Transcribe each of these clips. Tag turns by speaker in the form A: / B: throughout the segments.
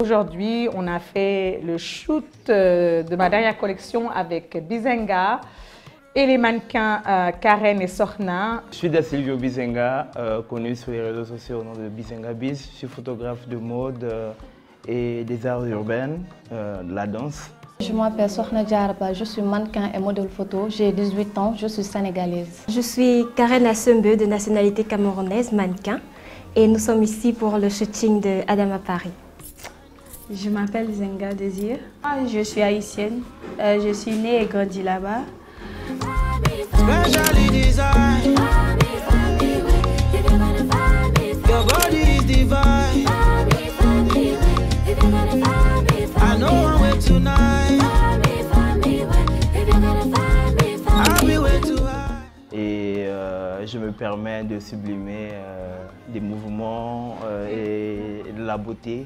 A: Aujourd'hui, on a fait le shoot de ma dernière collection avec Bizenga et les mannequins Karen et Sorna.
B: Je suis Silvio Bizenga, connu sur les réseaux sociaux au nom de Bizenga Biz. Je suis photographe de mode et des arts urbains, de la danse.
C: Je m'appelle Sorna Djarba, je suis mannequin et modèle photo, j'ai 18 ans, je suis sénégalaise.
D: Je suis Karen Assembeu, de nationalité camerounaise, mannequin, et nous sommes ici pour le shooting de Adama Paris.
E: Je m'appelle Zenga Désir, je suis haïtienne, je suis née et grandie là-bas.
B: Et je me permets de sublimer des mouvements et de la beauté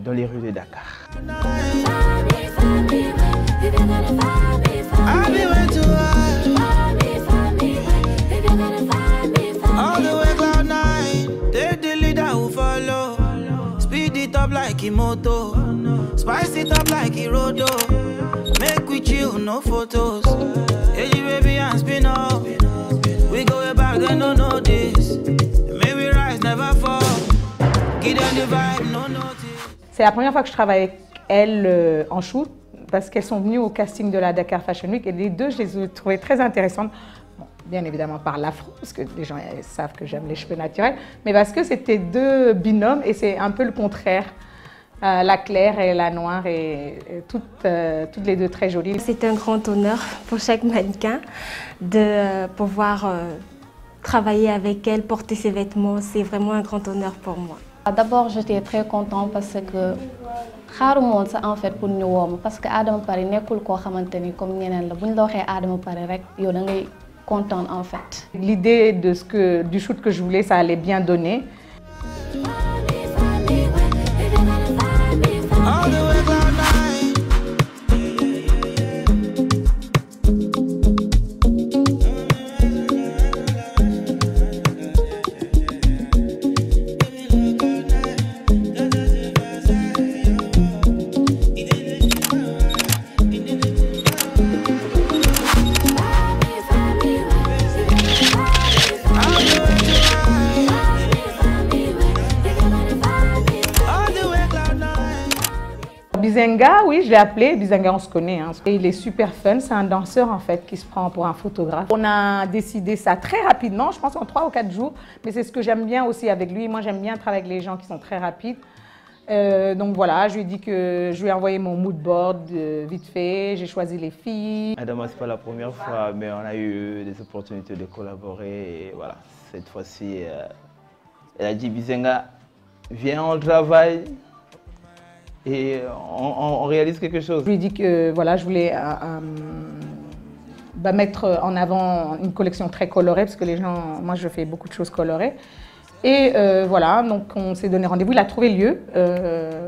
B: dans les rues de Dakar.
F: Like Imoto, spice it up like Irodo. Make we chill, no photos. Hey baby and spin up. We go way back, they don't know this. Maybe rise, never fall. Give them the vibe, no notice.
A: C'est la première fois que je travaille avec elles en shoot parce qu'elles sont venues au casting de la Dakar Fashion Week et les deux, je les ai trouvées très intéressantes. Bon, bien évidemment par l'afro, parce que les gens savent que j'aime les cheveux naturels, mais parce que c'était deux binômes et c'est un peu le contraire. La claire et la noire et toutes les deux très jolies.
D: C'est un grand honneur pour chaque mannequin de pouvoir travailler avec elle, porter ses vêtements. C'est vraiment un grand honneur pour moi.
C: D'abord, j'étais très contente parce que xaarumoon ça en fait pour ñu woo parce que Adama Paris nekkul koo xamante ni comme ñeneen la bu ñu la waxee Adama Paris rek yow da ngay contente en fait.
A: L'idée du shoot que je voulais, ça allait bien donner. Bizenga, oui, je l'ai appelé. Bizenga, on se connaît. Hein. Et il est super fun. C'est un danseur, en fait, qui se prend pour un photographe. On a décidé ça très rapidement, je pense en 3 ou 4 jours. Mais c'est ce que j'aime bien aussi avec lui. Moi, j'aime bien travailler avec les gens qui sont très rapides. Donc voilà, je lui ai dit que je lui ai envoyé mon mood board vite fait. J'ai choisi les filles.
B: Adama, ce n'est pas la première fois, mais on a eu des opportunités de collaborer. Et voilà, cette fois-ci, elle a dit Bizenga, viens, on travaille. Et on réalise quelque chose.
A: Je lui ai dit que voilà, je voulais mettre en avant une collection très colorée parce que les gens, moi je fais beaucoup de choses colorées. Et voilà, donc on s'est donné rendez-vous, il a trouvé lieu,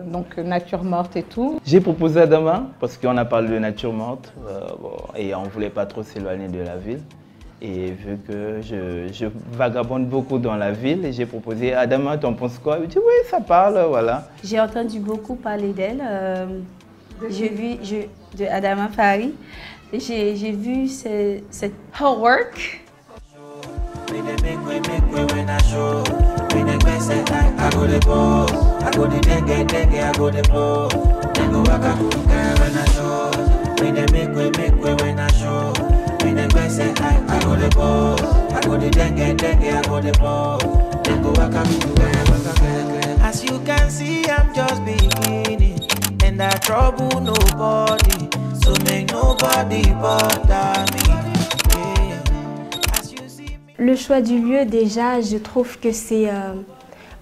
A: donc nature morte et tout.
B: J'ai proposé à Adama parce qu'on a parlé de nature morte et on ne voulait pas trop s'éloigner de la ville. Et vu que je vagabonde beaucoup dans la ville, j'ai proposé à Adama, t'en penses quoi? Il dit oui, ça parle, voilà.
E: J'ai entendu beaucoup parler d'elle. J'ai vu de Adama Paris. J'ai vu cette her work.
F: As you can see, I'm just beginning, and I trouble nobody, so make nobody bother me.
D: Le choix du lieu, déjà, je trouve que c'est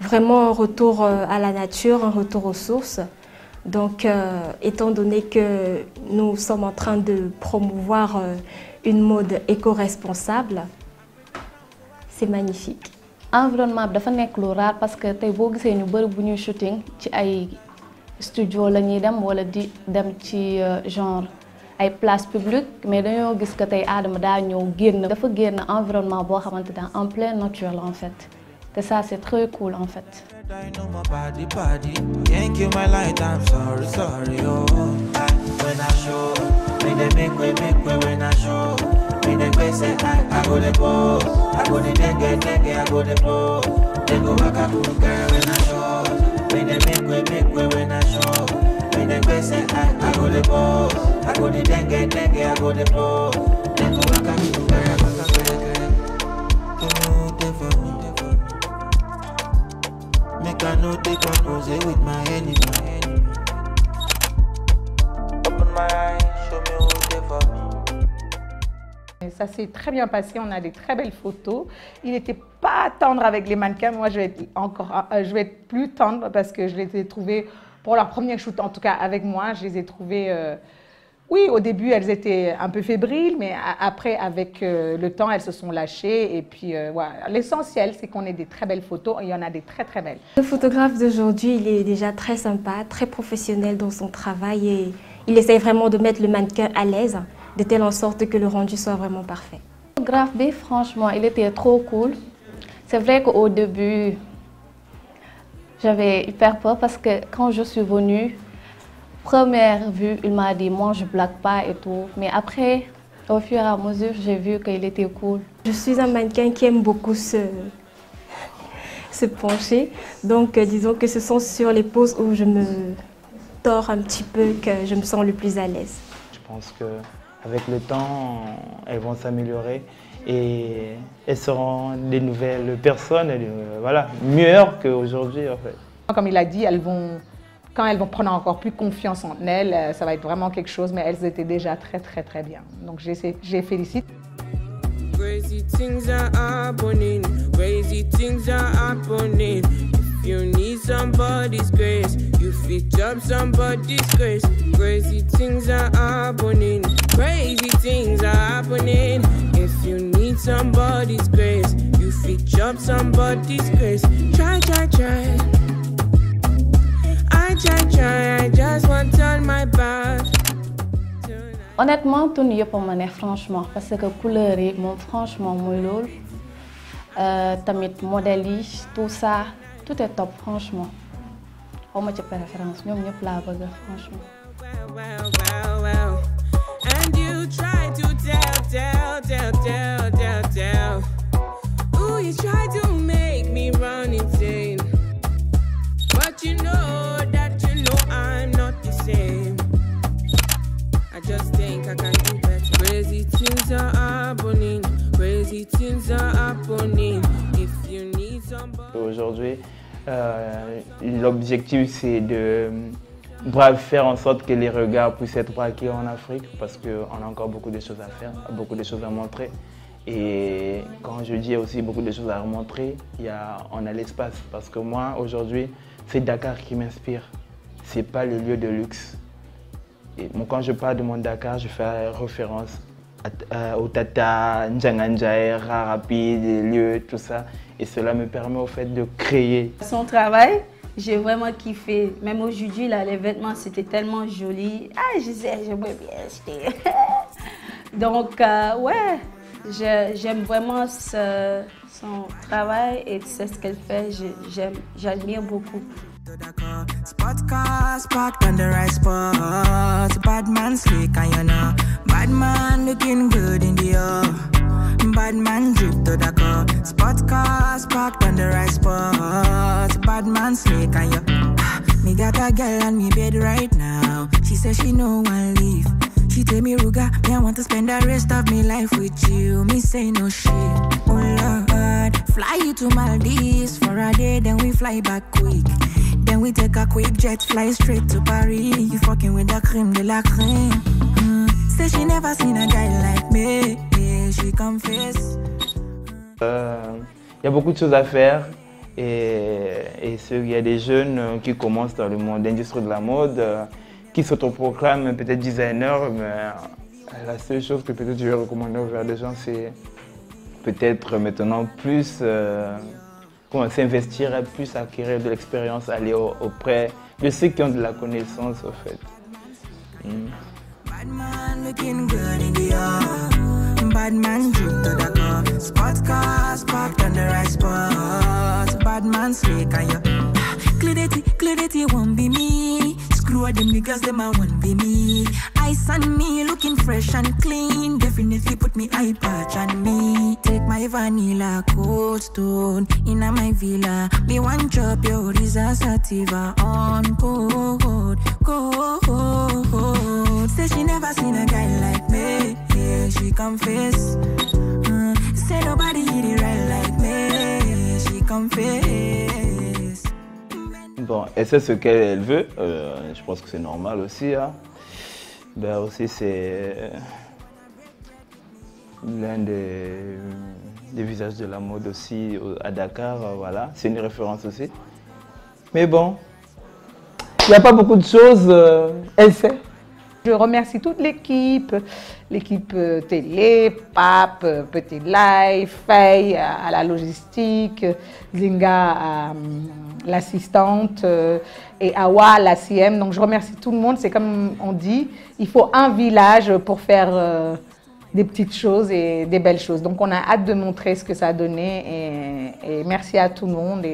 D: vraiment un retour à la nature, un retour aux sources. Donc, étant donné que nous sommes en train de promouvoir une mode éco-responsable, c'est magnifique.
C: Environnement bi dafa nekk lu rare parce que tey boo gisee ñu bëri bu ñuy shooting ci ay studio la ñuy dem wala di dem ci genre ay place publique mais dañoo gis que tey Adama daa ñëw génn dafa génn environnement boo xamante ne en pleine nature la en fait Et ça, c'est très cool en fait.
F: I know my body. Can't kill my light, I'm sorry, oh. When I show, me they make way when I show. Me they say I go the pose, I go the dengue, I go the blow. They go back up to girl when I show. Me they make way when I show. Me they say I go the pose, I go the dengue, I go the blow. They go back up to girl, for me. Make I know take a pose with my enemy. Open my eyes, show me who they for me.
A: Et ça s'est très bien passé, on a des très belles photos. Il n'était pas tendre avec les mannequins, moi je vais être plus tendre parce que je les ai trouvés, pour leur premier shoot en tout cas avec moi, je les ai trouvés... Oui, au début, elles étaient un peu fébriles, mais après, avec le temps, elles se sont lâchées. Et puis, voilà. L'essentiel, c'est qu'on ait des très belles photos. Et il y en a des très, très belles.
D: Le photographe d'aujourd'hui, il est déjà très sympa, très professionnel dans son travail. Et il essaye vraiment de mettre le mannequin à l'aise, de telle en sorte que le rendu soit vraiment parfait.
C: Le photographe, franchement, il était trop cool. C'est vrai qu'au début, j'avais hyper peur parce que quand je suis venue, première vue, il m'a dit, moi je blague pas et tout. Mais après, au fur et à mesure, j'ai vu qu'il était cool.
D: Je suis un mannequin qui aime beaucoup se pencher. Donc, disons que ce sont sur les poses où je me tords un petit peu que je me sens le plus à l'aise.
B: Je pense qu'avec le temps, elles vont s'améliorer et elles seront des nouvelles personnes, voilà, meilleures qu'aujourd'hui en fait.
A: Comme il a dit, quand elles vont prendre encore plus confiance en elles, ça va être vraiment quelque chose, mais elles étaient déjà très, très, très bien. Donc, je les félicite.
G: Crazy things are happening, crazy things are happening. If you need somebody's grace, you fit up somebody's grace. Crazy things are happening, crazy things are happening. If you need somebody's grace, you fit up somebody's grace. Try. I just want turn my back.
C: Honnêtement, tout n'y est pas mané, franchement, parce que couleur yi moom franchement mooy lool. Tamit modèle yi, tout ça, tout est top franchement. Xaw ma ci préférence, ñoom ñëpp laa bëgg franchement.
G: Well. And you try to tell. Ooh, you try to make me run insane. But you know I'm not the same. I just think I can do better. Crazy things are happening. Crazy things are happening. If you need somebody.
B: Aujourd'hui, l'objectif c'est de faire en sorte que les regards puissent être braqués en Afrique parce qu'on a encore beaucoup de choses à faire, beaucoup de choses à montrer. Et quand je dis aussi beaucoup de choses à montrer, on a l'espace parce que moi aujourd'hui, c'est Dakar qui m'inspire. C'est pas le lieu de luxe. Et bon, quand je parle de mon Dakar, je fais référence au Tata, Njanganjaï, Rapide, les lieux, tout ça. Et cela me permet au fait de créer.
E: Son travail, j'ai vraiment kiffé. Même aujourd'hui, là, les vêtements, c'était tellement joli. Ah, je sais, j'aimerais bien acheter. Donc, ouais, j'aime vraiment son travail et c'est ce qu'elle fait. J'admire beaucoup.
F: Spot cars parked on the right spot. Bad man slick and you know. Bad man looking good in the air. Bad man drip to the car. Spot cars parked on the right spot. Bad man slick and you. Me got a girl on me bed right now. She says she no one leave. She tell me Ruga, me I want to spend the rest of my life with you. Me say no shit. Oh Lord, fly you to Maldives for a day, then we fly back quick. Then we take a quick jet, fly straight to Paris. You fucking with the crème de la crème. Say she never seen a guy like me. Yeah, she confess.
B: Y a beaucoup de choses à faire et il y a des jeunes qui commencent dans le monde d'industrie de la mode, qui s'autoproclament peut-être designer, mais la seule chose que peut-être je vais recommander aux des gens, c'est peut-être maintenant plus s'investir, plus acquérir de l'expérience, aller auprès de ceux qui ont de la connaissance au fait.
F: Bad man looking good in the air. Bad man drip to the car. Spot cars parked on the right spot. bad man slick and you. Clarity won't be me. Screw them niggas, them I won't be me. Ice on me, looking fresh and clean. Definitely put me eye patch on me. Take my vanilla cold stone in my villa. Me one drop your sativa on cold. Say she never seen a guy like me. Yeah, she confess. Say nobody hit it right like me. She confess.
B: Bon, elle sait ce qu'elle veut. Je pense que c'est normal aussi. Hein. Ben aussi c'est l'un des visages de la mode aussi à Dakar. Voilà, c'est une référence aussi. Mais bon, il n'y a pas beaucoup de choses. Elle sait.
A: Je remercie toute l'équipe télé, Pape, Petit Live, Faye à la logistique, Zinga à l'assistante et Awa à la CM. Donc je remercie tout le monde. C'est comme on dit, il faut un village pour faire des petites choses et des belles choses. Donc on a hâte de montrer ce que ça a donné et merci à tout le monde.